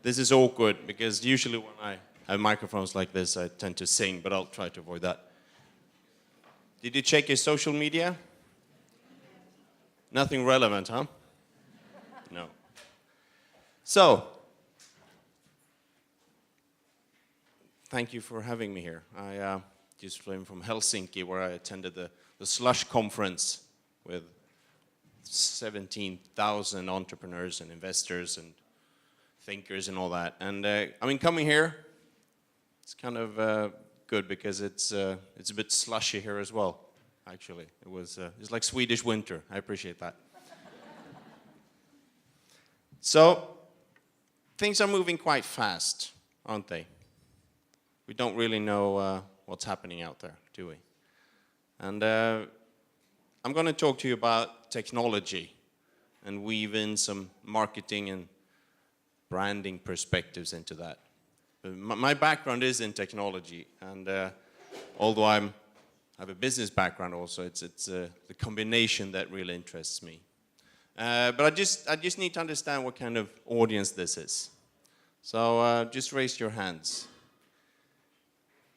This is awkward because usually when I have microphones like this, I tend to sing, but I'll try to avoid that. Did you check your social media? Nothing relevant, huh? No. So, thank you for having me here. I just came from Helsinki, where I attended the Slush conference with 17,000 entrepreneurs and investors and thinkers and all that. And I mean, coming here, it's kind of good because it's a bit slushy here as well. Actually, it's like Swedish winter. I appreciate that. So, things are moving quite fast, aren't they? We don't really know what's happening out there, do we? And I'm going to talk to you about technology and weave in some marketing and branding perspectives into that. But my background is in technology, and although I have a business background also, it's the combination that really interests me. But I just need to understand what kind of audience this is. So just raise your hands.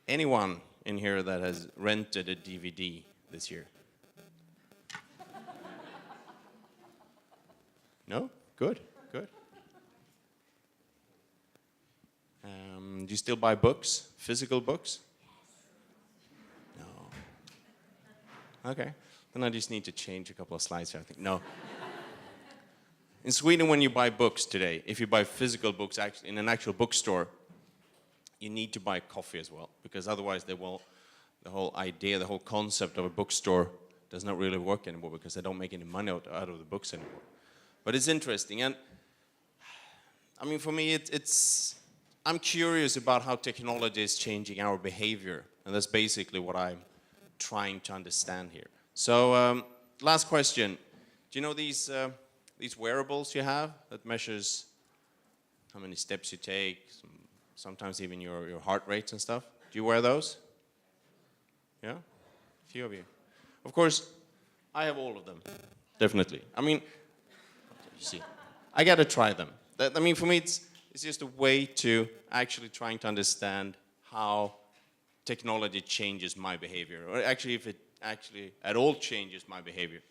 Anyone in here that has rented a DVD this year? No? Good, good. Do you still buy books, physical books? No. Okay, then I just need to change a couple of slides here, I think. No. In Sweden, when you buy books today, if you buy physical books actually in an actual bookstore, you need to buy coffee as well, because otherwise the whole idea, the whole concept of a bookstore does not really work anymore, because they don't make any money out of the books anymore. But it's interesting, and I mean, for me, I'm curious about how technology is changing our behavior, and that's basically what I'm trying to understand here. So, last question: do you know these wearables you have that measures how many steps you take, sometimes even your heart rates and stuff? Do you wear those? Yeah, a few of you. Of course, I have all of them, definitely. I mean, you see, I gotta try them. I mean, for me, it's just a way to actually trying to understand how technology changes my behavior, or actually if it actually at all changes my behavior.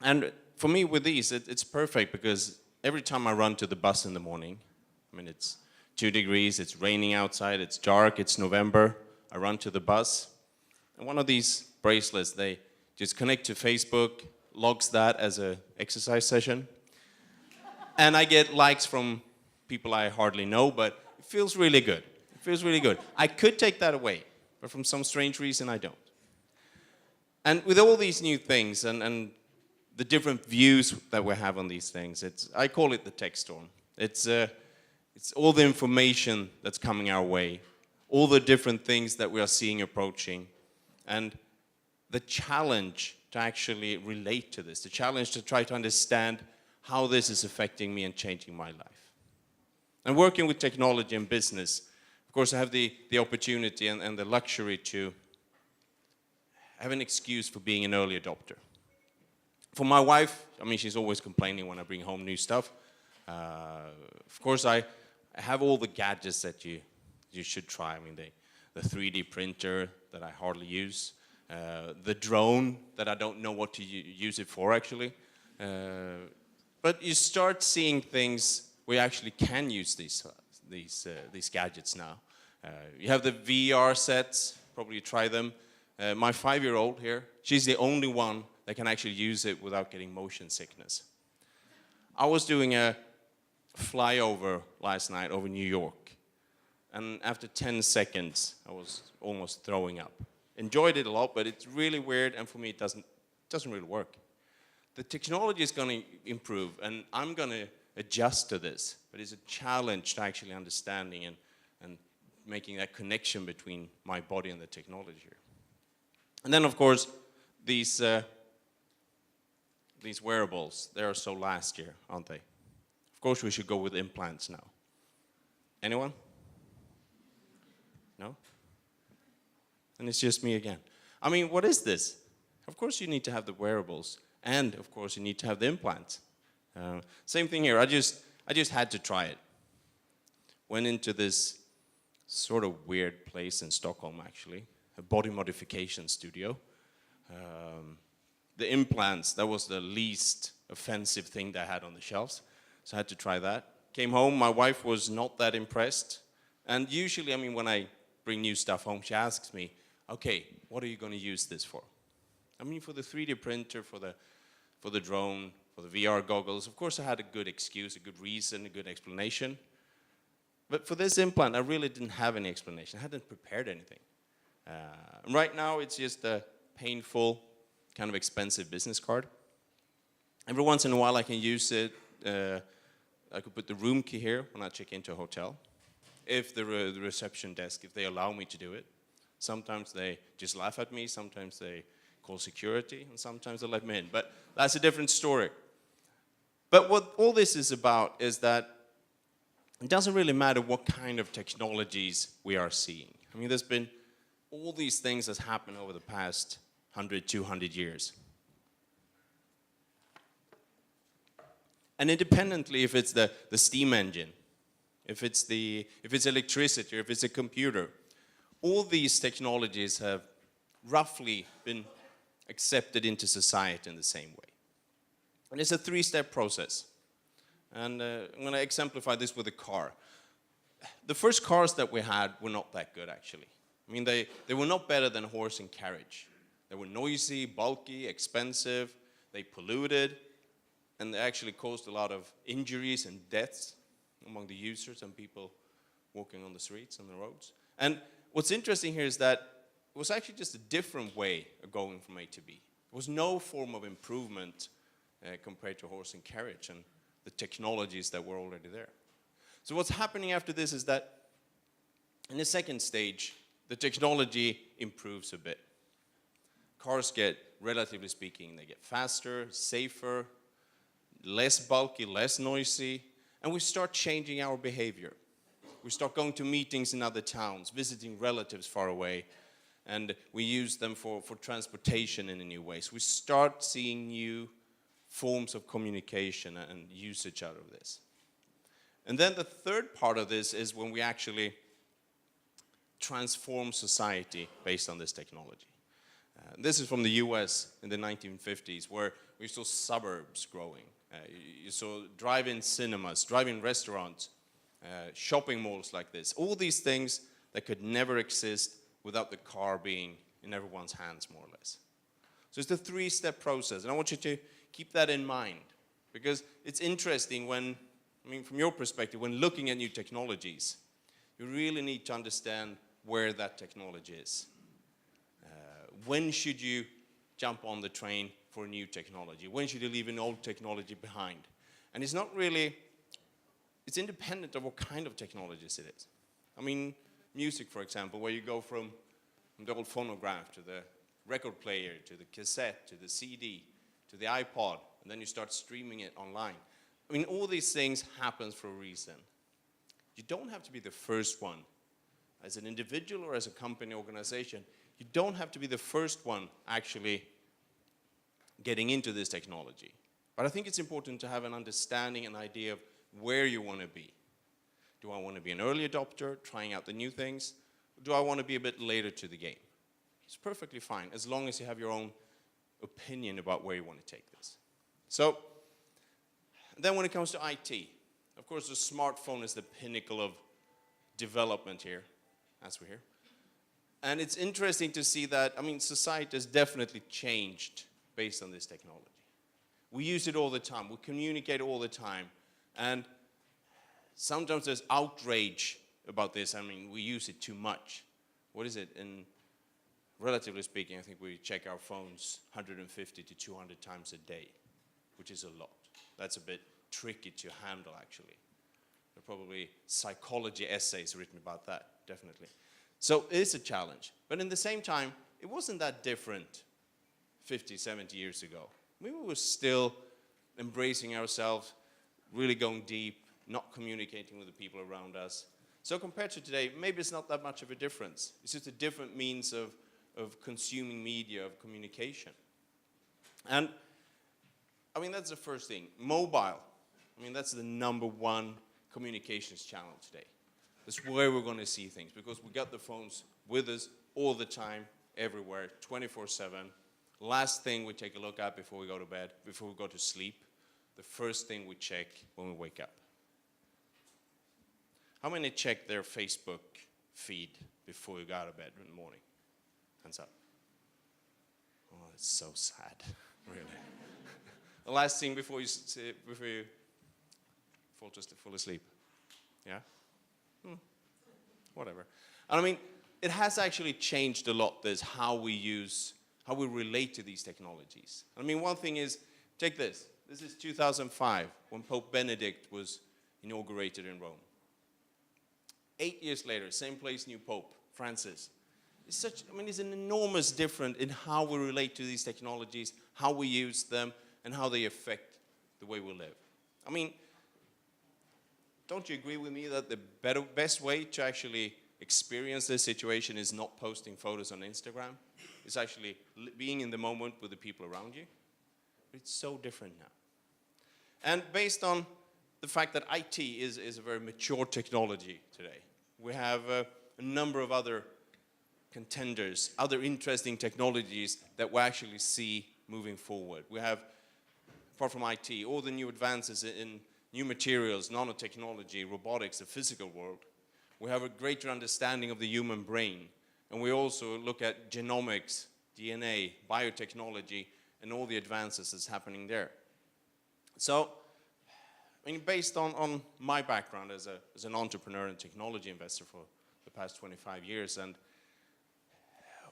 And for me with these, it's perfect, because every time I run to the bus in the morning, I mean, it's 2 degrees, it's raining outside, it's dark, it's November, I run to the bus, and one of these bracelets, they just connect to Facebook, logs that as an exercise session, and I get likes from people I hardly know, but it feels really good. It feels really good. I could take that away, but from some strange reason I don't. And with all these new things and the different views that we have on these things, I call it the tech storm. It's all the information that's coming our way, all the different things that we are seeing approaching, and the challenge to actually relate to this, the challenge to try to understand how this is affecting me and changing my life. And working with technology and business, of course, I have the opportunity and the luxury to have an excuse for being an early adopter. For my wife, I mean, she's always complaining when I bring home new stuff. Of course, I have all the gadgets that you should try. I mean, the 3D printer that I hardly use, the drone that I don't know what to use it for, actually. But you start seeing things where you actually can use these gadgets now. You have the VR sets, probably try them. My 5-year-old here, she's the only one that can actually use it without getting motion sickness. I was doing a flyover last night over New York, and after 10 seconds, I was almost throwing up. Enjoyed it a lot, but it's really weird, and for me, it doesn't really work. The technology is going to improve, and I'm going to adjust to this, but it's a challenge to actually understanding and making that connection between my body and the technology here. And then, of course, these wearables, they are so last year, aren't they? Of course, we should go with implants now. Anyone? No? And it's just me again. I mean, what is this? Of course, you need to have the wearables, and of course, you need to have the implants. Same thing here. I just had to try it. Went into this sort of weird place in Stockholm, actually, a body modification studio. The implants, that was the least offensive thing that I had on the shelves, so I had to try that. Came home, my wife was not that impressed, and usually, I mean, when I bring new stuff home, she asks me, okay, what are you going to use this for? I mean, for the 3D printer, for the drone, for the VR goggles, of course I had a good excuse, a good reason, a good explanation. But for this implant, I really didn't have any explanation. I hadn't prepared anything. Right now, it's just a painful, kind of expensive business card. Every once in a while, I can use it. I could put the room key here when I check into a hotel. If the reception desk, if they allow me to do it. Sometimes they just laugh at me, sometimes they call security, and sometimes they let me in. But that's a different story. But what all this is about is that it doesn't really matter what kind of technologies we are seeing. I mean, there's been all these things that's happened over the past 100, 200 years. And independently, if it's the steam engine, if it's electricity, or if it's a computer, all these technologies have roughly been accepted into society in the same way. And it's a three-step process. And I'm going to exemplify this with a car. The first cars that we had were not that good, actually. I mean, they were not better than horse and carriage. They were noisy, bulky, expensive, they polluted, and they actually caused a lot of injuries and deaths among the users and people walking on the streets and the roads. And what's interesting here is that it was actually just a different way of going from A to B. There was no form of improvement compared to horse and carriage and the technologies that were already there. So what's happening after this is that in the second stage, the technology improves a bit. Cars get, relatively speaking, they get faster, safer, less bulky, less noisy, and we start changing our behavior. We start going to meetings in other towns, visiting relatives far away, and we use them for transportation in a new way. So we start seeing new forms of communication and usage out of this. And then the third part of this is when we actually transform society based on this technology. This is from the US in the 1950s, where we saw suburbs growing. You saw drive-in cinemas, drive-in restaurants, shopping malls like this. All these things that could never exist without the car being in everyone's hands, more or less. So it's a three-step process, and I want you to keep that in mind, because it's interesting when, I mean, from your perspective, when looking at new technologies, you really need to understand where that technology is. When should you jump on the train for a new technology? When should you leave an old technology behind? And it's not really, it's independent of what kind of technologies it is. I mean, music, for example, where you go from the old phonograph to the record player, to the cassette, to the CD, to the iPod, and then you start streaming it online. I mean, all these things happen for a reason. You don't have to be the first one. As an individual or as a company organization, you don't have to be the first one actually getting into this technology. But I think it's important to have an understanding, an idea of where you want to be. Do I want to be an early adopter, trying out the new things? Or do I want to be a bit later to the game? It's perfectly fine, as long as you have your own opinion about where you want to take this. So, then when it comes to IT, of course the smartphone is the pinnacle of development here, as we're here. And it's interesting to see that, I mean, society has definitely changed based on this technology. We use it all the time, we communicate all the time, and sometimes there's outrage about this. I mean, we use it too much. What is it? In relatively speaking, I think we check our phones 150 to 200 times a day, which is a lot. That's a bit tricky to handle, actually. There are probably psychology essays written about that, definitely. So it is a challenge. But in the same time, it wasn't that different 50, 70 years ago. We were still embracing ourselves, really going deep, not communicating with the people around us. So compared to today, maybe it's not that much of a difference. It's just a different means of consuming media, of communication. And I mean, that's the first thing. Mobile. I mean, that's the number one communications channel today. That's where we're going to see things, because we got the phones with us all the time, everywhere, 24/7. Last thing we take a look at before we go to bed, before we go to sleep, the first thing we check when we wake up. How many check their Facebook feed before you go out of bed in the morning? Hands up. Oh, it's so sad, really. The last thing before you fall asleep. Yeah? Whatever. And I mean, it has actually changed a lot, this how we relate to these technologies. I mean, one thing is, take this. This is 2005, when Pope Benedict was inaugurated in Rome. 8 years later, same place, new Pope, Francis. It's an enormous difference in how we relate to these technologies, how we use them, and how they affect the way we live. I mean, don't you agree with me that the best way to actually experience this situation is not posting photos on Instagram? It's actually being in the moment with the people around you. But it's so different now. And based on the fact that IT is a very mature technology today, we have a number of other contenders, other interesting technologies that we actually see moving forward. We have, apart from IT, all the new advances in new materials, nanotechnology, robotics, the physical world. We have a greater understanding of the human brain. And we also look at genomics, DNA, biotechnology, and all the advances that's happening there. So, I mean, based on my background as an entrepreneur and technology investor for the past 25 years, and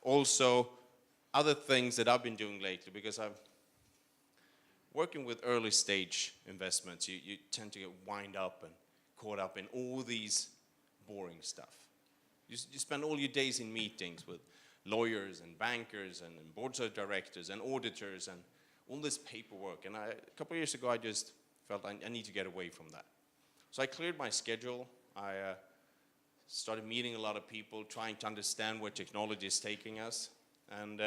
also other things that I've been doing lately, because I'm working with early stage investments, you tend to get wind up and caught up in all these boring stuff. You spend all your days in meetings with lawyers and bankers and boards of directors and auditors and all this paperwork. And a couple of years ago, I just felt I need to get away from that. So I cleared my schedule. I started meeting a lot of people, trying to understand where technology is taking us. And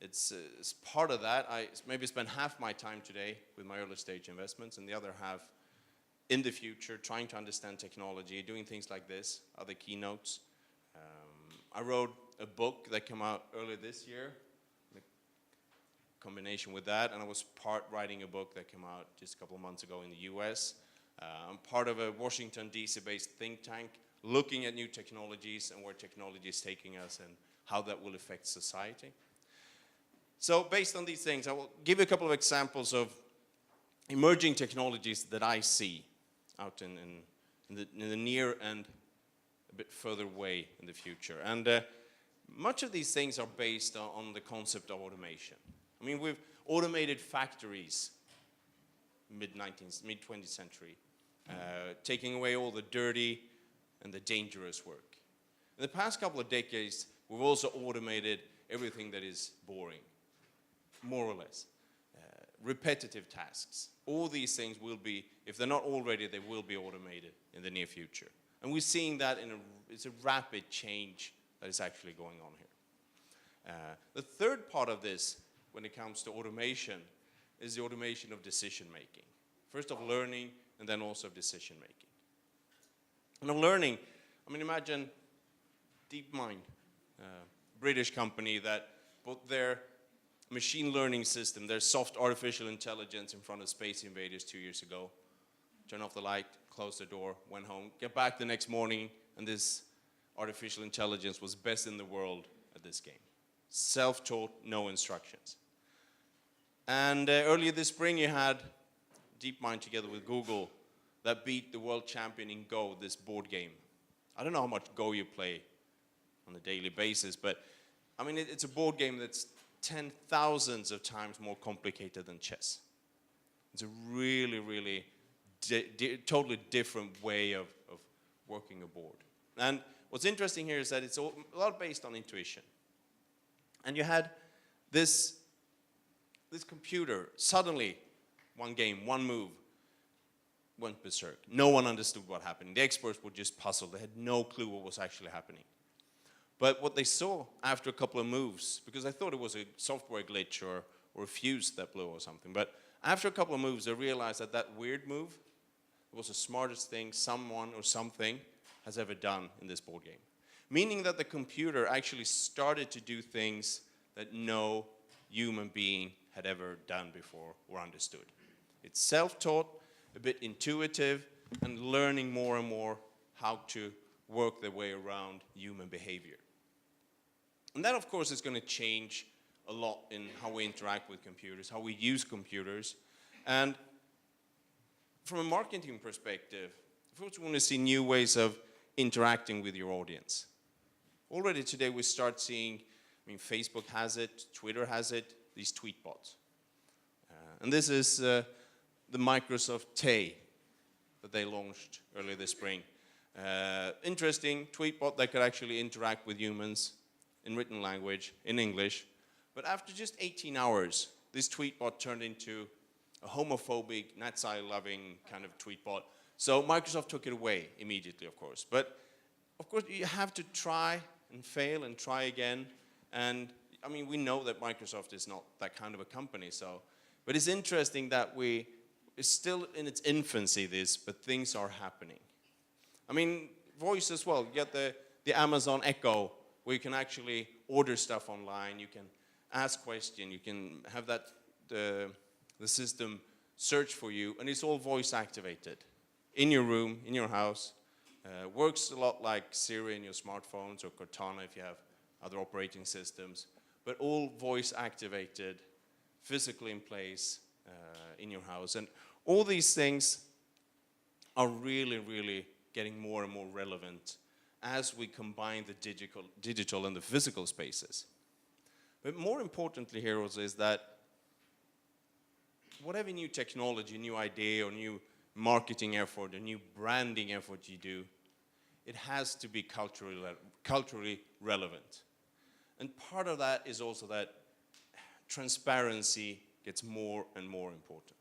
it's part of that. I maybe spend half my time today with my early stage investments and the other half in the future, trying to understand technology, doing things like this, other keynotes. I wrote a book that came out earlier this year, in combination with that, and I was part writing a book that came out just a couple of months ago in the US. I'm part of a Washington, D.C.-based think tank, looking at new technologies and where technology is taking us and how that will affect society. So based on these things, I will give you a couple of examples of emerging technologies that I see out in the near and a bit further away in the future. And much of these things are based on the concept of automation. I mean, we've automated factories mid-20th century, taking away all the dirty and the dangerous work. In the past couple of decades, we've also automated everything that is boring, more or less. Repetitive tasks. All these things will be, if they're not already, they will be automated in the near future. And we're seeing that it's a rapid change that is actually going on here. The third part of this, when it comes to automation, is the automation of decision making. First of learning, and then also of decision making. And of learning, I mean, imagine DeepMind, British company that put their machine learning system, their soft artificial intelligence in front of space invaders 2 years ago. Turn off the light, close the door, went home, get back the next morning, and this artificial intelligence was best in the world at this game. Self-taught, no instructions. And earlier this spring you had DeepMind together with Google that beat the world champion in Go, this board game. I don't know how much Go you play on a daily basis, but I mean, it's a board game that's 10,000s of times more complicated than chess. It's a really, really totally different way of working a board. And what's interesting here is that it's a lot based on intuition. And you had this computer, suddenly, one game, one move, went berserk. No one understood what happened. The experts were just puzzled. They had no clue what was actually happening. But what they saw after a couple of moves, because I thought it was a software glitch or a fuse that blew or something, but After a couple of moves, I realized that that weird move was the smartest thing someone or something has ever done in this board game. Meaning that the computer actually started to do things that no human being had ever done before or understood. It's self-taught, a bit intuitive, and learning more and more how to work their way around human behavior. And that, of course, is going to change a lot in how we interact with computers, how we use computers. And from a marketing perspective, of course, we want to see new ways of interacting with your audience. Already today, we start seeing, Facebook has it, Twitter has it, these tweet bots. And this is the Microsoft Tay that they launched earlier this spring. Interesting tweet bot that could actually interact with humans in written language, in English. But after just 18 hours, this tweet bot turned into a homophobic, Nazi-loving kind of tweet bot. So Microsoft took it away immediately, of course. But of course, you have to try and fail and try again. And we know that Microsoft is not that kind of a company. But it's interesting that it's still in its infancy, but things are happening. Voice as well. You get the Amazon Echo, where you can actually order stuff online. You can ask questions. You can have the system search for you, and it's all voice activated in your room, in your house. Works a lot like Siri in your smartphones or Cortana if you have other operating systems, but all voice activated, physically in place in your house. And all these things are really, really getting more and more relevant as we combine the digital and the physical spaces. But more importantly here also is that whatever new technology, new idea, or new marketing effort, a new branding effort you do, it has to be culturally relevant. And part of that is also that transparency gets more and more important.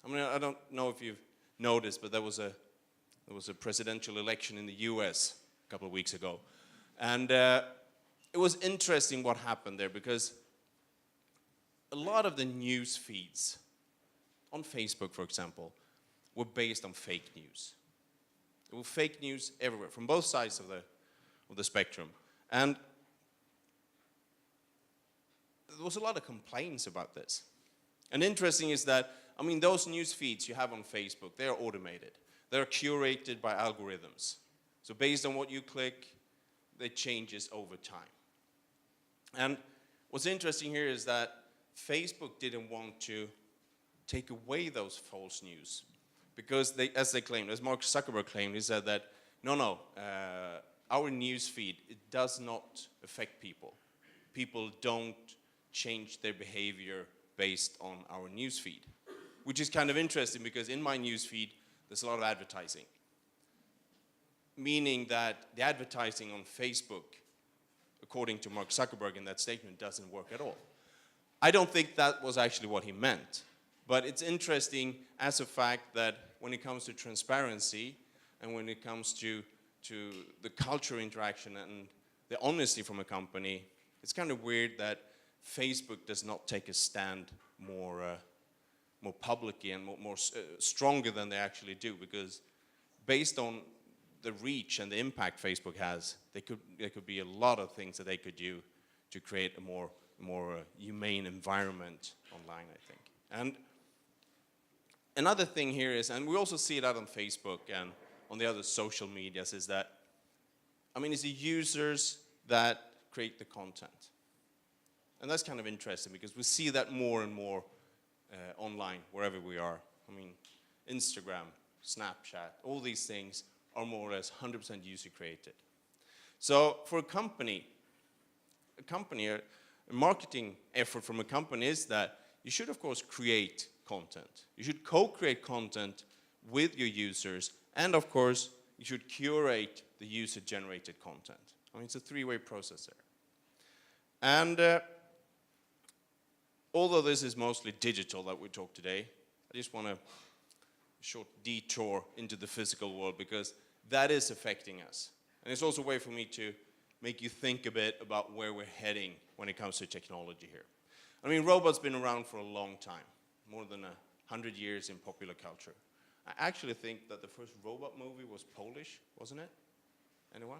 I don't know if you've noticed, but there was a presidential election in the US a couple of weeks ago. And it was interesting what happened there, because a lot of the news feeds on Facebook, for example, were based on fake news. There were fake news everywhere, from both sides of the spectrum. And there was a lot of complaints about this. And interesting is that, those news feeds you have on Facebook, they're automated. They're curated by algorithms. So based on what you click, it changes over time. And what's interesting here is that Facebook didn't want to take away those false news, because as Mark Zuckerberg claimed, he said that, our news feed, it does not affect people. People don't change their behavior based on our news feed, which is kind of interesting, because in my news feed, there's a lot of advertising, meaning that the advertising on Facebook, according to Mark Zuckerberg in that statement, doesn't work at all. I don't think that was actually what he meant, but it's interesting as a fact that when it comes to transparency and when it comes to the culture interaction and the honesty from a company, it's kind of weird that Facebook does not take a stand more publicly and more stronger than they actually do, because based on the reach and the impact Facebook has, there could be a lot of things that they could do to create a more humane environment online, I think. And another thing here is, and we also see it out on Facebook and on the other social medias, is that, it's the users that create the content. And that's kind of interesting, because we see that more and more online, wherever we are. Instagram, Snapchat, all these things are more or less 100% user created. So for a marketing effort from a company is that you should, of course, create content. You should co-create content with your users, and of course, you should curate the user-generated content. It's a three-way process there. And although this is mostly digital that we talk today, I just want a short detour into the physical world, because that is affecting us. And it's also a way for me to make you think a bit about where we're heading when it comes to technology here. I mean, robots been around for a long time, more than 100 years in popular culture. I actually think that the first robot movie was Polish, wasn't it? Anyone?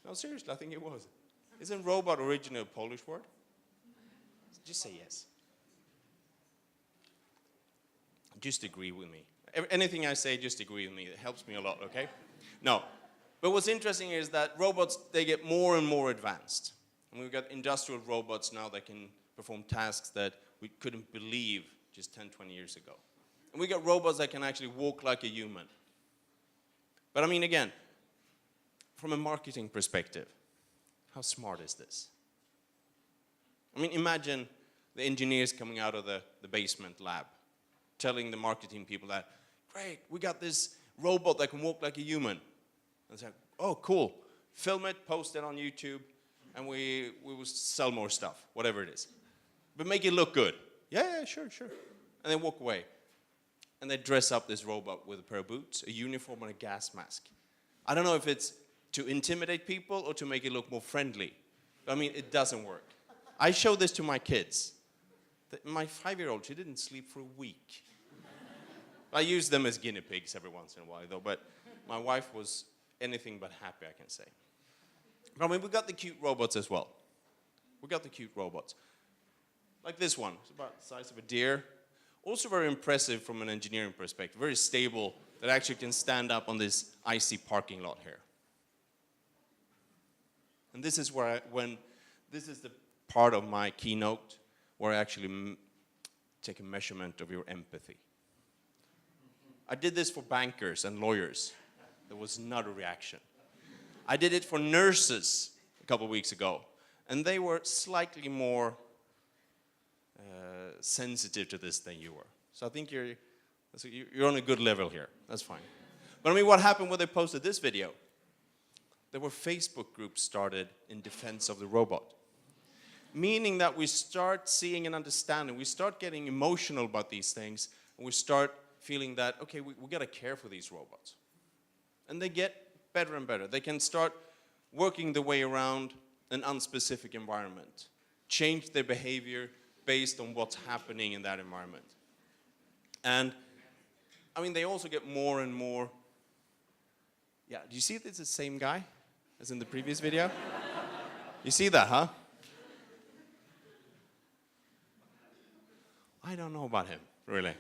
No, seriously, I think it was. Isn't robot originally a Polish word? Just say yes. Just agree with me. Anything I say, just agree with me. It helps me a lot, okay? No. But what's interesting is that robots, they get more and more advanced. And we've got industrial robots now that can perform tasks that we couldn't believe just 10, 20 years ago. And we got robots that can actually walk like a human. But I mean, again, from a marketing perspective, how smart is this? I mean, imagine the engineers coming out of the basement lab, telling the marketing people that, great, we got this robot that can walk like a human. And it's like, oh, cool. Film it, post it on YouTube, and we will sell more stuff, whatever it is. But make it look good. Yeah, sure. And they walk away. And they dress up this robot with a pair of boots, a uniform, and a gas mask. I don't know if it's to intimidate people or to make it look more friendly. But I mean, it doesn't work. I show this to my kids. My 5-year-old, she didn't sleep for a week. I use them as guinea pigs every once in a while, though, but my wife was anything but happy, I can say. But I mean, we got the cute robots as well. We got the cute robots. Like this one. It's about the size of a deer. Also very impressive from an engineering perspective. Very stable, that actually can stand up on this icy parking lot here. And this is where this is the part of my keynote where I actually take a measurement of your empathy. I did this for bankers and lawyers. There was not a reaction. I did it for nurses a couple of weeks ago, and they were slightly more sensitive to this than you were. So I think you're on a good level here. That's fine. But I mean, what happened when they posted this video? There were Facebook groups started in defense of the robot. Meaning that we start seeing and understanding, we start getting emotional about these things, and we start feeling that, okay, we got to care for these robots. And they get better and better. They can start working their way around an unspecific environment, change their behavior based on what's happening in that environment. And, I mean, they also get more and more. Yeah, do you see it's the same guy as in the previous video? You see that, huh? I don't know about him, really.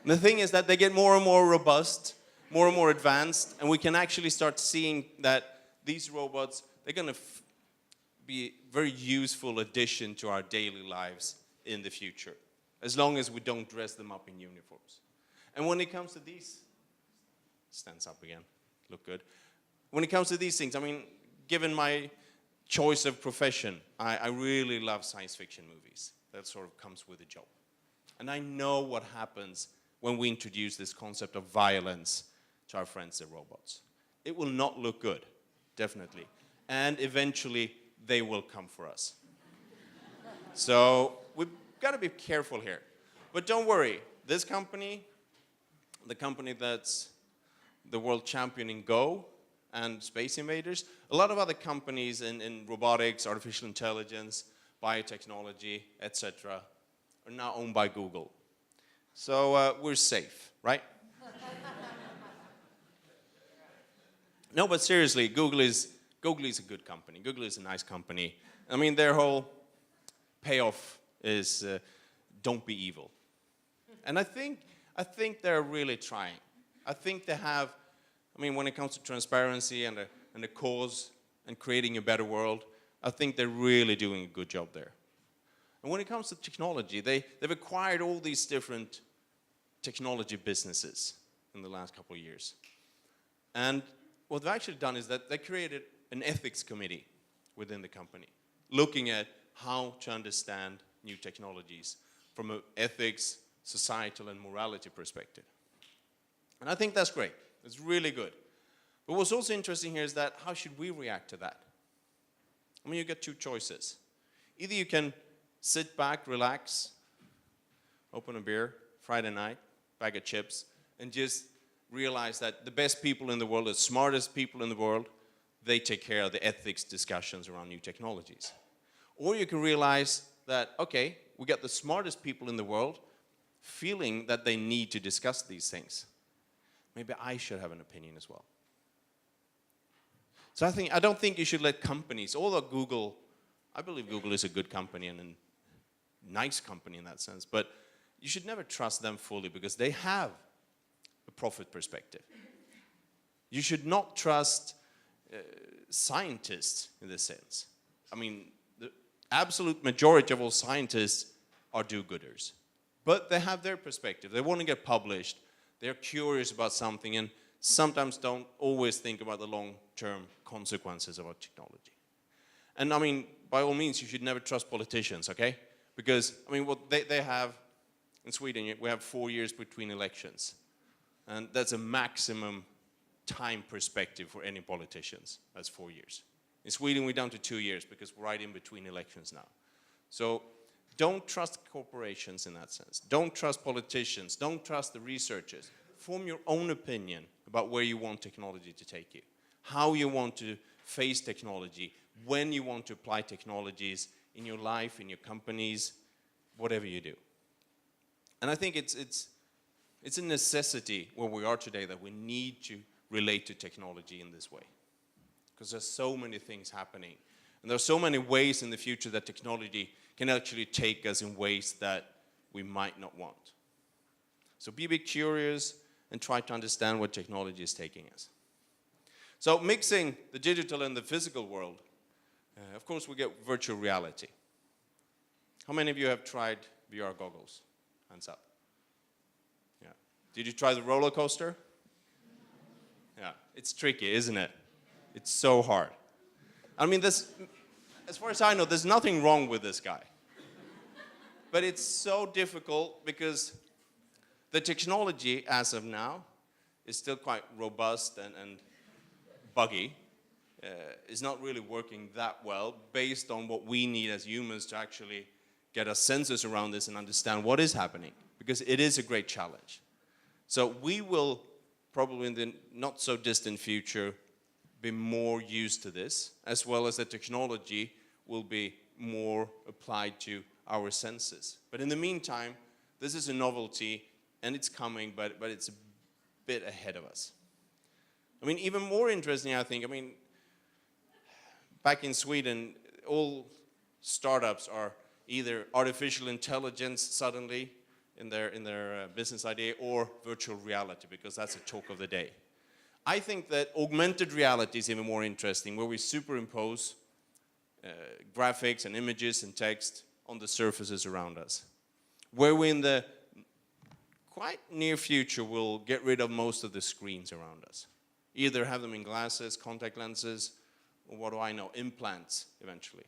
And the thing is that they get more and more robust, more and more advanced, and we can actually start seeing that these robots, they're going to be a very useful addition to our daily lives in the future, as long as we don't dress them up in uniforms. And when it comes to these, stands up again, look good. When it comes to these things, I mean, given my choice of profession, I really love science fiction movies. That sort of comes with the job. And I know what happens when we introduce this concept of violence to our friends, the robots. It will not look good, definitely. And eventually, they will come for us. So we've got to be careful here. But don't worry, this company, the company that's the world champion in Go and Space Invaders, a lot of other companies in robotics, artificial intelligence, biotechnology, etc., are now owned by Google. So we're safe, right? No, but seriously, Google is a good company. Google is a nice company. I mean, their whole payoff is don't be evil. And I think they're really trying. I think they have, I mean, when it comes to transparency and the cause and creating a better world, I think they're really doing a good job there. And when it comes to technology, they've acquired all these different technology businesses in the last couple of years. And what they've actually done is that they created an ethics committee within the company, looking at how to understand new technologies from an ethics, societal, and morality perspective. And I think that's great. It's really good. But what's also interesting here is that how should we react to that? I mean, you get two choices. Either you can sit back, relax, open a beer, Friday night, bag of chips, and just realize that the best people in the world, the smartest people in the world, they take care of the ethics discussions around new technologies. Or you can realize that, okay, we got the smartest people in the world feeling that they need to discuss these things. Maybe I should have an opinion as well. So I don't think you should let companies, although Google, I believe Google is a good company and a nice company in that sense, but you should never trust them fully because they have a profit perspective. You should not trust scientists in this sense. I mean, the absolute majority of all scientists are do-gooders. But they have their perspective. They want to get published. They're curious about something and sometimes don't always think about the long-term consequences of our technology. And I mean, by all means, you should never trust politicians, okay? Because, I mean, what they have, in Sweden, we have 4 years between elections. And that's a maximum time perspective for any politicians. That's 4 years. In Sweden, we're down to 2 years because we're right in between elections now. So don't trust corporations in that sense. Don't trust politicians. Don't trust the researchers. Form your own opinion about where you want technology to take you, how you want to face technology, when you want to apply technologies in your life, in your companies, whatever you do. And I think it's a necessity where we are today that we need to relate to technology in this way. Because there's so many things happening. And there are so many ways in the future that technology can actually take us in ways that we might not want. So be a bit curious and try to understand what technology is taking us. So mixing the digital and the physical world, of course we get virtual reality. How many of you have tried VR goggles? Hands up. Yeah. Did you try the roller coaster? Yeah, it's tricky, isn't it? It's so hard. I mean, as far as I know, there's nothing wrong with this guy. But it's so difficult because the technology, as of now, is still quite robust and buggy. It's not really working that well based on what we need as humans to actually get our senses around this and understand what is happening, because it is a great challenge. So we will probably in the not so distant future be more used to this, as well as the technology will be more applied to our senses. But in the meantime, this is a novelty and it's coming, but it's a bit ahead of us. I mean, even more interesting, I think, back in Sweden, all startups are either artificial intelligence suddenly in their business idea or virtual reality, because that's the talk of the day. I think that augmented reality is even more interesting, where we superimpose graphics and images and text on the surfaces around us. Where we in the quite near future will get rid of most of the screens around us. Either have them in glasses, contact lenses, or what do I know, implants eventually.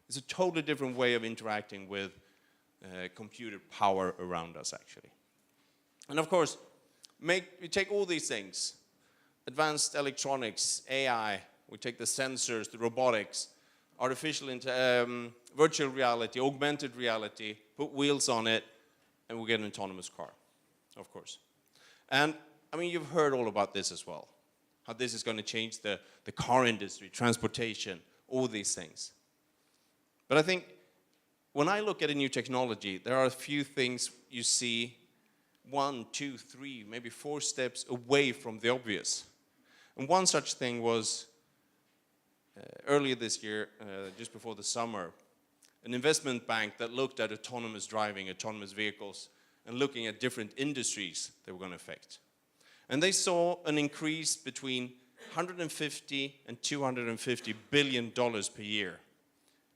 It's a totally different way of interacting with computer power around us, actually. And of course, we take all these things, advanced electronics, AI, we take the sensors, the robotics, virtual reality, augmented reality, put wheels on it, and we get an autonomous car, of course. And I mean, you've heard all about this as well, how this is going to change the car industry, transportation, all these things. But I think when I look at a new technology, there are a few things you see 1, 2, 3, maybe 4 steps away from the obvious. And one such thing was earlier this year, just before the summer, an investment bank that looked at autonomous driving, autonomous vehicles, and looking at different industries they were going to affect. And they saw an increase between $150 and $250 billion per year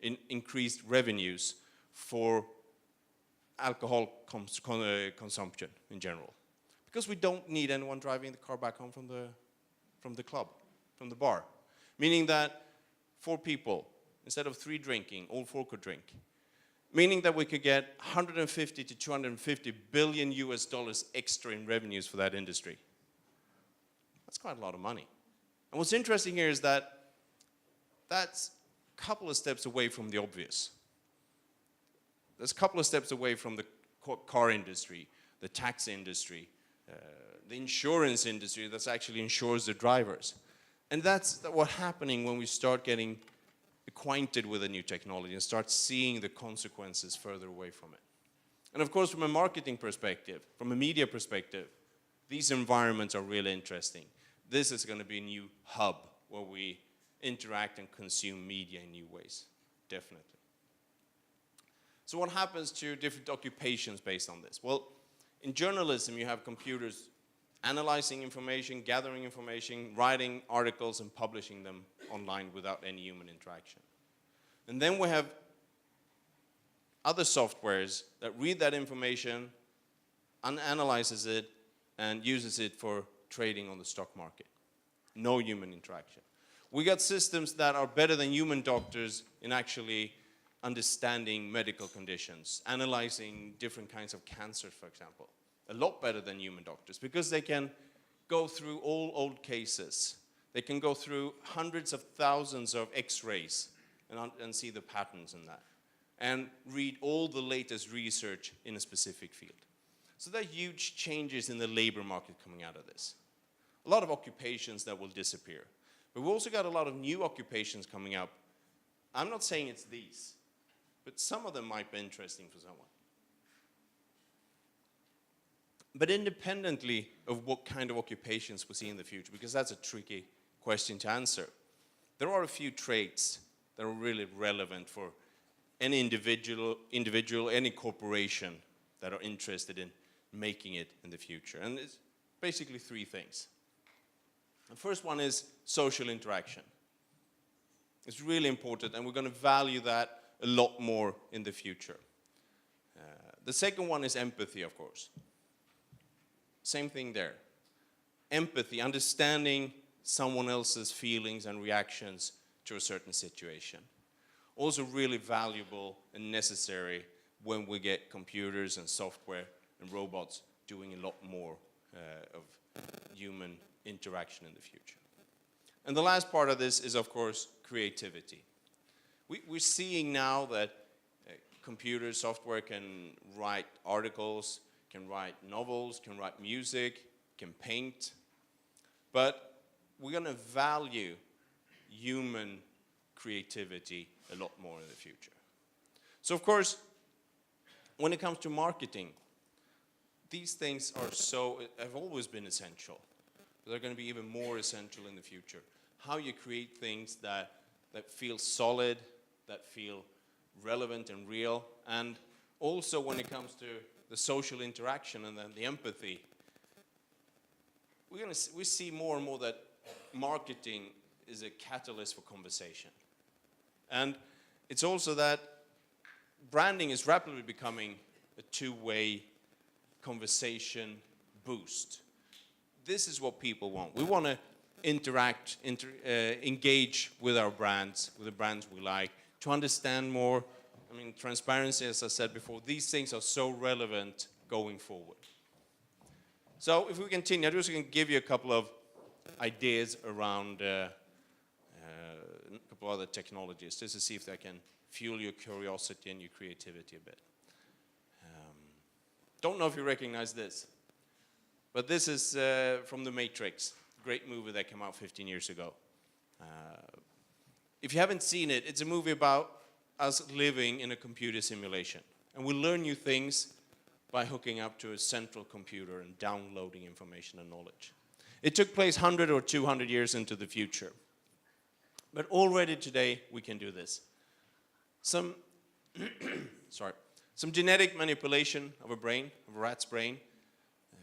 in increased revenues for alcohol consumption in general. Because we don't need anyone driving the car back home from the club, from the bar. Meaning that 4 people, instead of 3 drinking, all 4 could drink. Meaning that we could get 150 to 250 billion US dollars extra in revenues for that industry. That's quite a lot of money. And what's interesting here is that that's a couple of steps away from the obvious. There's a couple of steps away from the car industry, the taxi industry, the insurance industry that actually insures the drivers. And that's what's happening when we start getting acquainted with a new technology and start seeing the consequences further away from it. And of course, from a marketing perspective, from a media perspective, these environments are really interesting. This is going to be a new hub where we interact and consume media in new ways, definitely. So what happens to different occupations based on this? Well, in journalism, you have computers analyzing information, gathering information, writing articles, and publishing them online without any human interaction. And then we have other softwares that read that information, analyzes it, and uses it for trading on the stock market. No human interaction. We got systems that are better than human doctors in actually understanding medical conditions, analyzing different kinds of cancers, for example. A lot better than human doctors, because they can go through all old cases. They can go through hundreds of thousands of x-rays and see the patterns in that, and read all the latest research in a specific field. So there are huge changes in the labor market coming out of this. A lot of occupations that will disappear. But we've also got a lot of new occupations coming up. I'm not saying it's these, but some of them might be interesting for someone. But independently of what kind of occupations we see in the future, because that's a tricky question to answer, there are a few traits that are really relevant for any individual, any corporation that are interested in making it in the future. And it's basically three things. The first one is social interaction. It's really important, and we're going to value that a lot more in the future. The second one is empathy, of course. Same thing there. Empathy, understanding someone else's feelings and reactions to a certain situation. Also really valuable and necessary when we get computers and software and robots doing a lot more of human interaction in the future. And the last part of this is, of course, creativity. We're seeing now that computer software can write articles, can write novels, can write music, can paint. But we're going to value human creativity a lot more in the future. So, of course, when it comes to marketing, these things have always been essential. But they're going to be even more essential in the future. How you create things that feel solid, that feel relevant and real, and also when it comes to the social interaction and then the empathy, we see more and more that marketing is a catalyst for conversation. And it's also that branding is rapidly becoming a two-way conversation boost. This is what people want. We want to interact, engage with our brands, with the brands we like, to understand more. I mean, transparency, as I said before, these things are so relevant going forward. So if we continue, I'm just going to give you a couple of ideas around a couple of other technologies, just to see if they can fuel your curiosity and your creativity a bit. Don't know if you recognize this, but this is from The Matrix, a great movie that came out 15 years ago. If you haven't seen it, it's a movie about us living in a computer simulation. And we learn new things by hooking up to a central computer and downloading information and knowledge. It took place 100 or 200 years into the future. But already today, we can do this. Some genetic manipulation of a brain, of a rat's brain,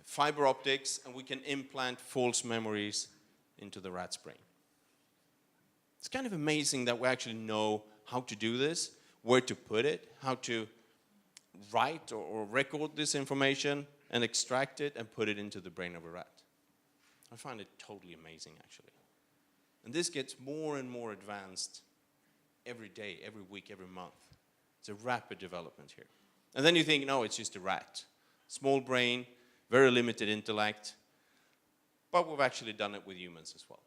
fiber optics, and we can implant false memories into the rat's brain. It's kind of amazing that we actually know how to do this, where to put it, how to write or record this information and extract it and put it into the brain of a rat. I find it totally amazing, actually. And this gets more and more advanced every day, every week, every month. It's a rapid development here. And then you think, no, it's just a rat. Small brain, very limited intellect. But we've actually done it with humans as well.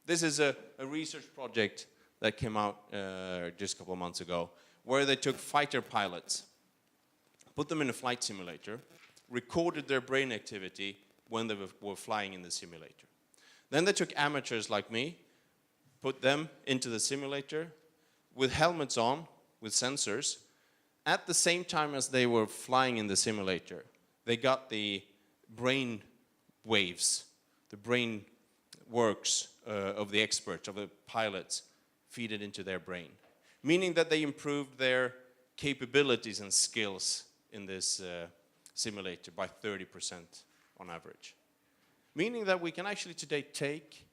This is a research project that came out just a couple of months ago, where they took fighter pilots, put them in a flight simulator, recorded their brain activity when they were flying in the simulator. Then they took amateurs like me, put them into the simulator, with helmets on, with sensors, at the same time as they were flying in the simulator. They got the brain waves, the brain works of the experts, of the pilots, feed it into their brain. Meaning that they improved their capabilities and skills in this simulator by 30% on average. Meaning that we can actually today take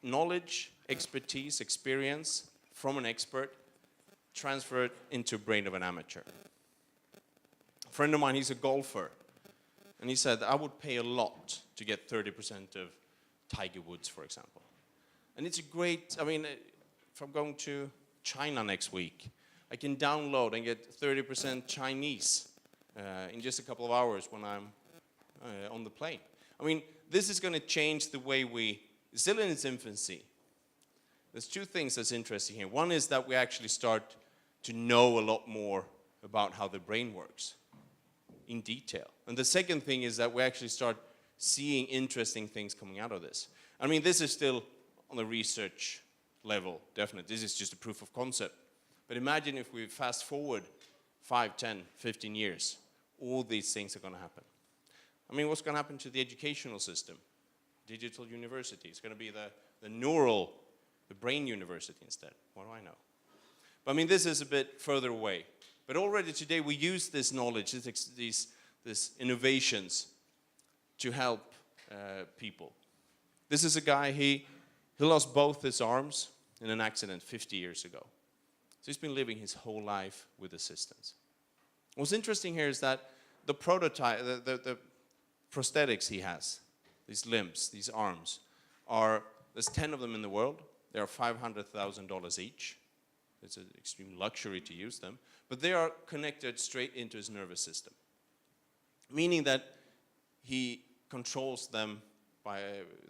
knowledge, expertise, experience from an expert, transfer it into the brain of an amateur. A friend of mine, he's a golfer, and he said, I would pay a lot to get 30% of Tiger Woods, for example. And it's a great, I mean, if I'm going to China next week, I can download and get 30% Chinese in just a couple of hours when I'm on the plane. I mean, this is going to change the way it's still in its infancy. There's two things that's interesting here. One is that we actually start to know a lot more about how the brain works in detail. And the second thing is that we actually start seeing interesting things coming out of this. I mean, this is still on the research level, definitely. This is just a proof of concept. But imagine if we fast forward 5, 10, 15 years, all these things are going to happen. I mean, what's going to happen to the educational system? Digital university. It's going to be the brain university instead. What do I know? But I mean, this is a bit further away. But already today we use this knowledge, these innovations to help people. This is a guy, he lost both his arms in an accident 50 years ago. So he's been living his whole life with assistance. What's interesting here is that the prototype, the prosthetics he has, these limbs, these arms, there's 10 of them in the world. They are $500,000 each. It's an extreme luxury to use them. But they are connected straight into his nervous system. Meaning that he controls them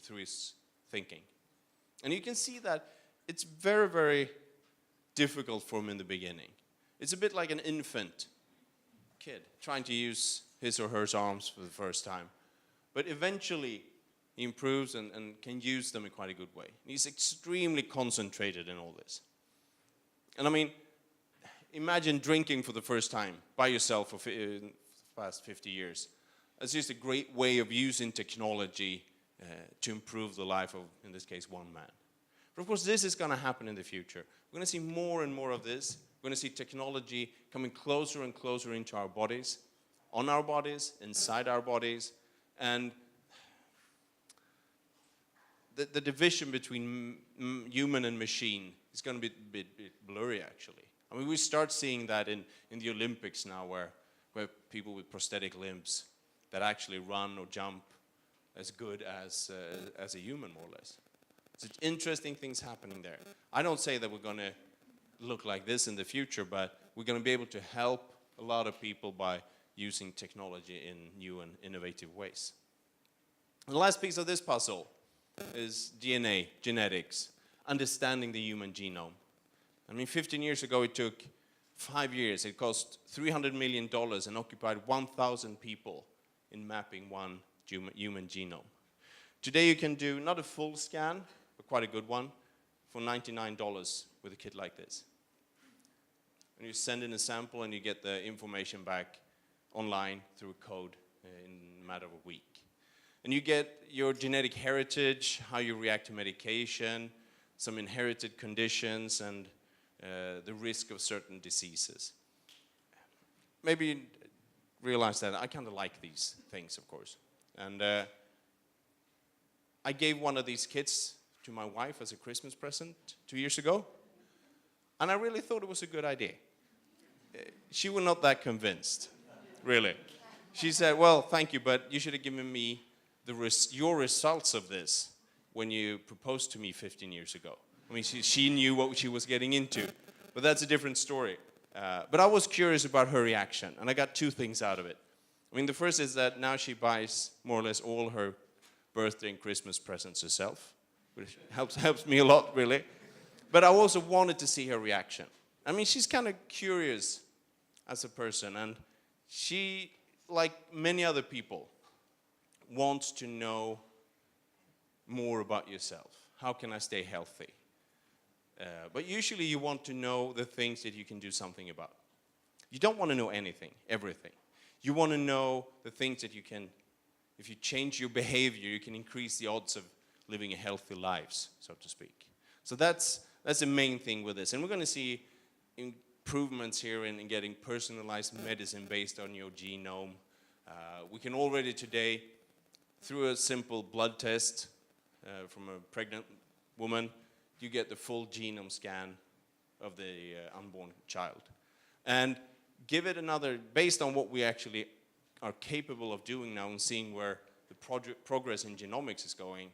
through his thinking. And you can see that it's very, very difficult for him in the beginning. It's a bit like an infant kid trying to use his or her arms for the first time. But eventually he improves and can use them in quite a good way. He's extremely concentrated in all this. And I mean, imagine drinking for the first time by yourself for the past 50 years. It's just a great way of using technology to improve the life of, in this case, one man. But of course, this is going to happen in the future. We're going to see more and more of this. We're going to see technology coming closer and closer into our bodies, on our bodies, inside our bodies, and the division between human and machine is going to be a bit blurry, actually. I mean, we start seeing that in the Olympics now, where people with prosthetic limbs that actually run or jump as good as a human, more or less. So interesting things happening there. I don't say that we're going to look like this in the future, but we're going to be able to help a lot of people by using technology in new and innovative ways. And the last piece of this puzzle is DNA, genetics, understanding the human genome. I mean, 15 years ago, it took 5 years. It cost $300 million and occupied 1,000 people in mapping one human genome. Today, you can do not a full scan, but quite a good one, for $99 with a kit like this. And you send in a sample and you get the information back online through a code in a matter of a week. And you get your genetic heritage, how you react to medication, some inherited conditions, and the risk of certain diseases. Maybe you realize that I kind of like these things, of course. And I gave one of these kits to my wife as a Christmas present 2 years ago. And I really thought it was a good idea. She was not that convinced, really. She said, well, thank you, but you should have given me your results of this when you proposed to me 15 years ago. I mean, she knew what she was getting into, but that's a different story. But I was curious about her reaction, and I got two things out of it. I mean, the first is that now she buys more or less all her birthday and Christmas presents herself, which helps me a lot, really. But I also wanted to see her reaction. I mean, she's kind of curious as a person, and she, like many other people, wants to know more about yourself. How can I stay healthy? But usually you want to know the things that you can do something about. You don't want to know anything, everything. You want to know the things that you can, if you change your behavior, you can increase the odds of living a healthy lives, so to speak. So that's the main thing with this. And we're going to see improvements here in getting personalized medicine based on your genome. We can already today, through a simple blood test from a pregnant woman, you get the full genome scan of the unborn child. And give it another, based on what we actually are capable of doing now and seeing where the progress in genomics is going,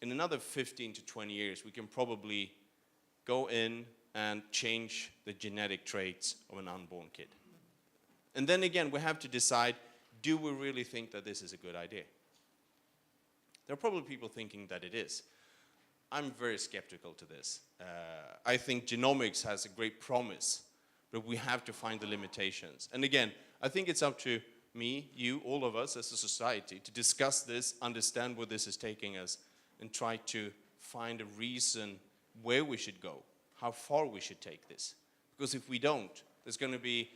in another 15 to 20 years, we can probably go in and change the genetic traits of an unborn kid. And then again, we have to decide, do we really think that this is a good idea? There are probably people thinking that it is. I'm very skeptical to this. I think genomics has a great promise, but we have to find the limitations. And again, I think it's up to me, you, all of us as a society to discuss this, understand where this is taking us, and try to find a reason where we should go, how far we should take this. Because if we don't, there's going to be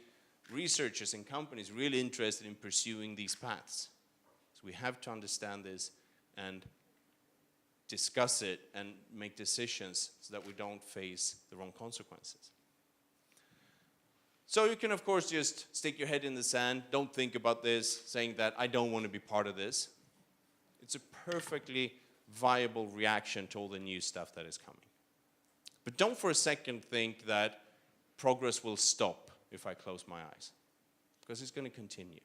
researchers and companies really interested in pursuing these paths. So we have to understand this and discuss it and make decisions so that we don't face the wrong consequences. So you can, of course, just stick your head in the sand, don't think about this, saying that I don't want to be part of this. It's a perfectly viable reaction to all the new stuff that is coming. But don't for a second think that progress will stop if I close my eyes, because it's going to continue.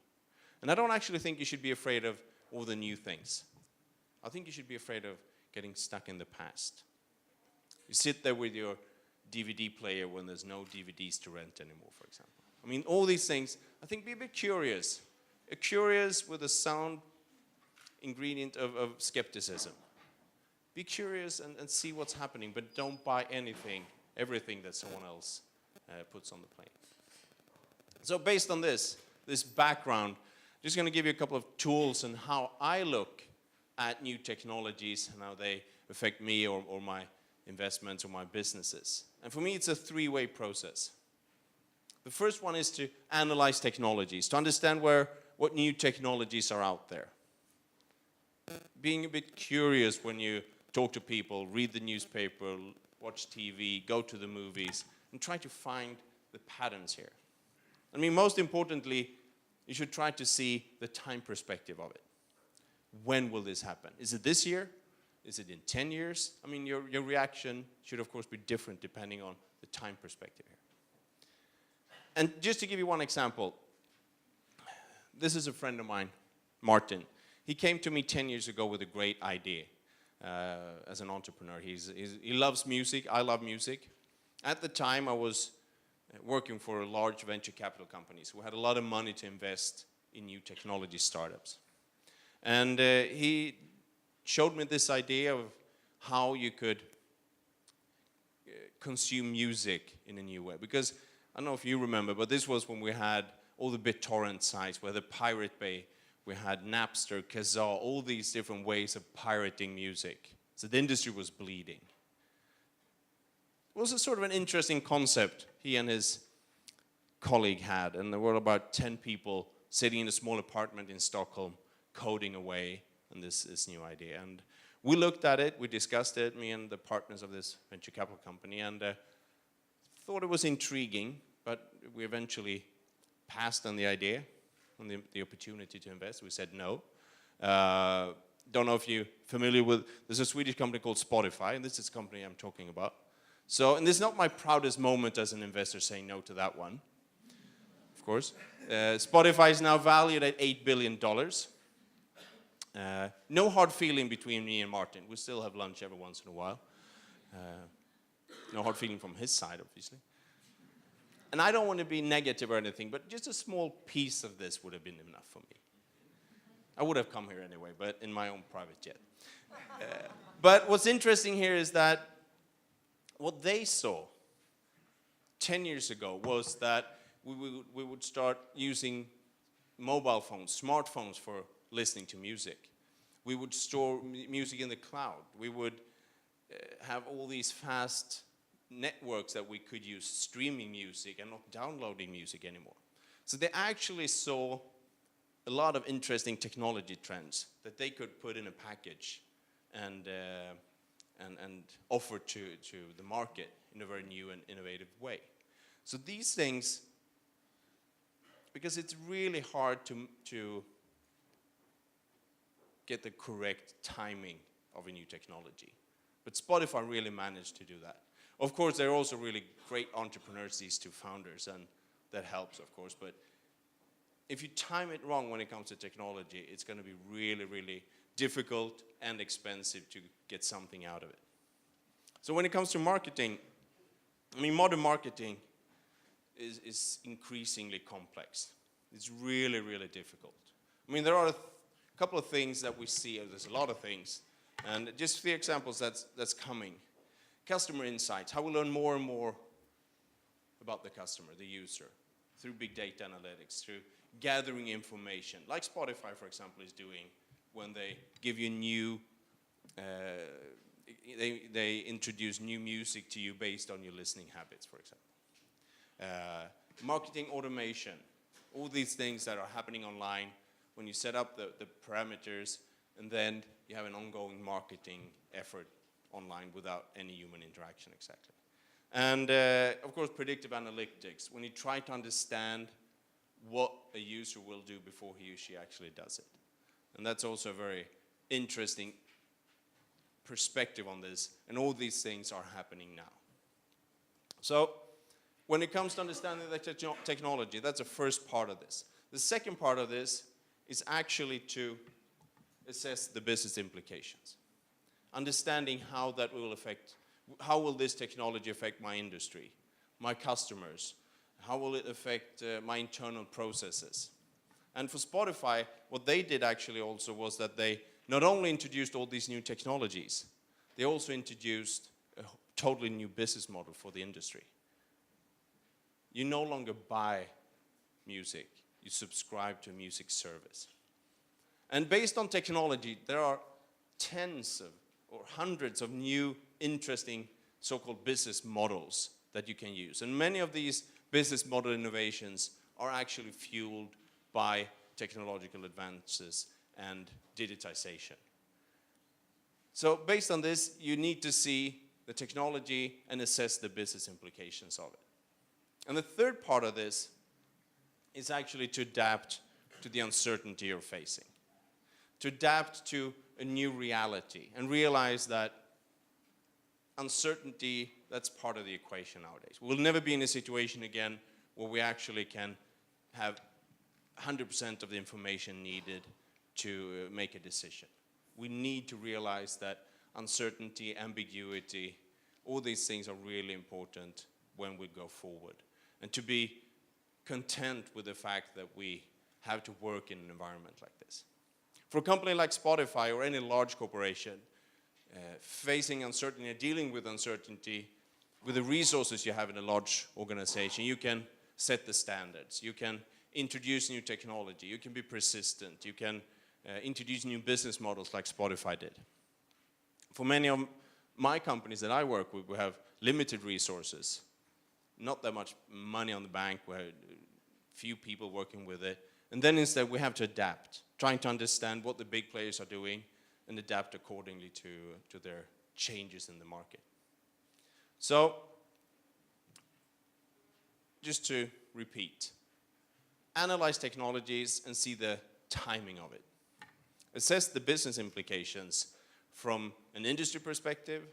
And I don't actually think you should be afraid of all the new things. I think you should be afraid of getting stuck in the past. You sit there with your DVD player when there's no DVDs to rent anymore, for example. I mean, all these things, I think be a bit curious. Curious with a sound ingredient of skepticism. Be curious and see what's happening, but don't buy everything that someone else puts on the plane. So based on this background, I'm just going to give you a couple of tools on how I look at new technologies and how they affect me or my investments or my businesses. And for me, it's a three-way process. The first one is to analyze technologies, to understand what new technologies are out there. Being a bit curious when you talk to people, read the newspaper, watch TV, go to the movies, and try to find the patterns here. I mean, most importantly, you should try to see the time perspective of it. When will this happen? Is it this year? Is it in 10 years? I mean, your reaction should, of course, be different depending on the time perspective here. And just to give you one example, this is a friend of mine, Martin. He came to me 10 years ago with a great idea as an entrepreneur. He loves music. I love music. At the time, I was working for a large venture capital companies who had a lot of money to invest in new technology startups. And he showed me this idea of how you could consume music in a new way. Because I don't know if you remember, but this was when we had all the BitTorrent sites, where the Pirate Bay, we had Napster, Kazaa, all these different ways of pirating music. So the industry was bleeding. It was a sort of an interesting concept he and his colleague had, and there were about 10 people sitting in a small apartment in Stockholm coding away on this new idea. And we looked at it, we discussed it, me and the partners of this venture capital company, and thought it was intriguing, but we eventually passed on the idea, on the opportunity to invest. We said no. Don't know if you're familiar with, there's a Swedish company called Spotify, and this is the company I'm talking about. So, and this is not my proudest moment as an investor saying no to that one, of course. Spotify is now valued at $8 billion. No hard feeling between me and Martin. We still have lunch every once in a while. No hard feeling from his side, obviously. And I don't want to be negative or anything, but just a small piece of this would have been enough for me. I would have come here anyway, but in my own private jet. But what's interesting here is that what they saw 10 years ago was that we would start using mobile phones, smartphones for listening to music. We would store music in the cloud. We would have all these fast networks that we could use streaming music and not downloading music anymore. So they actually saw a lot of interesting technology trends that they could put in a package and offer to the market in a very new and innovative way. So these things, because it's really hard to get the correct timing of a new technology. But Spotify really managed to do that. Of course, they're also really great entrepreneurs, these two founders, and that helps, of course. But if you time it wrong when it comes to technology, it's going to be really, really difficult and expensive to get something out of it. So when it comes to marketing, I mean, modern marketing is increasingly complex. It's really, really difficult. I mean, there are a couple of things that we see, there's a lot of things, and just a few examples that's coming. Customer insights, how we learn more and more about the customer, the user, through big data analytics, through gathering information, like Spotify, for example, is doing when they give you new, they introduce new music to you based on your listening habits, for example. Marketing automation, all these things that are happening online when you set up the parameters, and then you have an ongoing marketing effort online without any human interaction, exactly. And of course, predictive analytics, when you try to understand what a user will do before he or she actually does it. And that's also a very interesting perspective on this, and all these things are happening now. So when it comes to understanding the technology, that's the first part of this. The second part of this is actually to assess the business implications. Understanding how that will affect, how will this technology affect my industry, my customers, how will it affect my internal processes. And for Spotify, what they did actually also was that they not only introduced all these new technologies, they also introduced a totally new business model for the industry. You no longer buy music, you subscribe to a music service. And based on technology, there are tens of or hundreds of new interesting so-called business models that you can use. And many of these business model innovations are actually fueled by technological advances and digitization. So based on this, you need to see the technology and assess the business implications of it. And the third part of this is actually to adapt to the uncertainty you're facing. To adapt to a new reality and realize that uncertainty, that's part of the equation nowadays. We'll never be in a situation again where we actually can have 100% of the information needed to make a decision. We need to realize that uncertainty, ambiguity, all these things are really important when we go forward. And to be content with the fact that we have to work in an environment like this. For a company like Spotify or any large corporation, facing uncertainty and dealing with uncertainty, with the resources you have in a large organization, you can set the standards, you can introduce new technology, you can be persistent, you can introduce new business models like Spotify did. For many of my companies that I work with, we have limited resources, not that much money on the bank, we have few people working with it, and then instead we have to adapt, trying to understand what the big players are doing and adapt accordingly to their changes in the market. So, just to repeat, analyze technologies and see the timing of it. Assess the business implications from an industry perspective,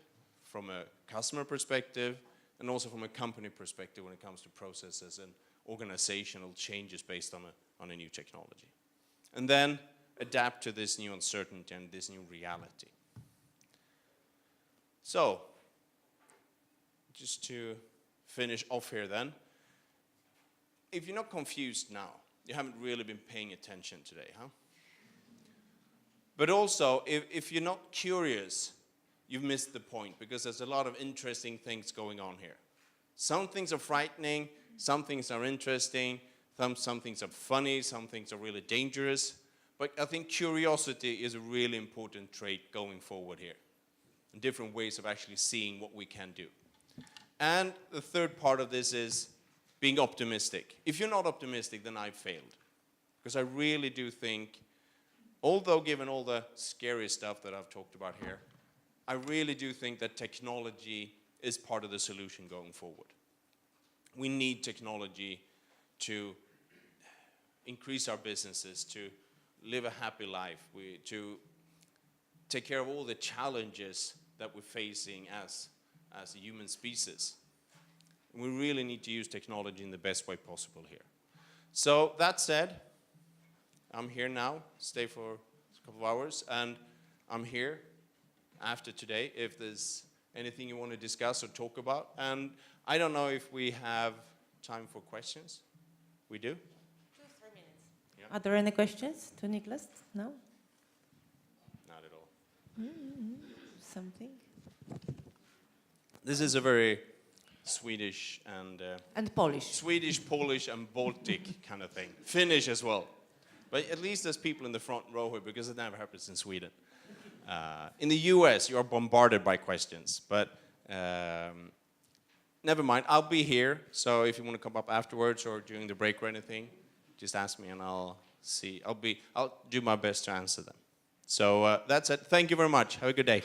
from a customer perspective, and also from a company perspective when it comes to processes and organizational changes based on a new technology. And then adapt to this new uncertainty and this new reality. So, just to finish off here then, if you're not confused now, you haven't really been paying attention today, huh? But also, if you're not curious, you've missed the point, because there's a lot of interesting things going on here. Some things are frightening, some things are interesting, some things are funny, some things are really dangerous. But I think curiosity is a really important trait going forward here. and different ways of actually seeing what we can do. And the third part of this is being optimistic. If you're not optimistic, then I've failed. Because I really do think, although given all the scary stuff that I've talked about here, I really do think that technology is part of the solution going forward. We need technology to increase our businesses, to live a happy life, to take care of all the challenges that we're facing as a human species. We really need to use technology in the best way possible here. So that said, I'm here now, stay for a couple of hours, and I'm here after today if there's anything you want to discuss or talk about. And I don't know if we have time for questions. We do? 2-3 minutes. Yeah. Are there any questions to Nicklas? No? Not at all. Something? This is a very Swedish And Polish. Swedish, Polish, and Baltic kind of thing. Finnish as well. But at least there's people in the front row here because it never happens in Sweden. In the US, you are bombarded by questions. But never mind, I'll be here. So if you want to come up afterwards or during the break or anything, just ask me and I'll see. I'll do my best to answer them. So that's it. Thank you very much. Have a good day.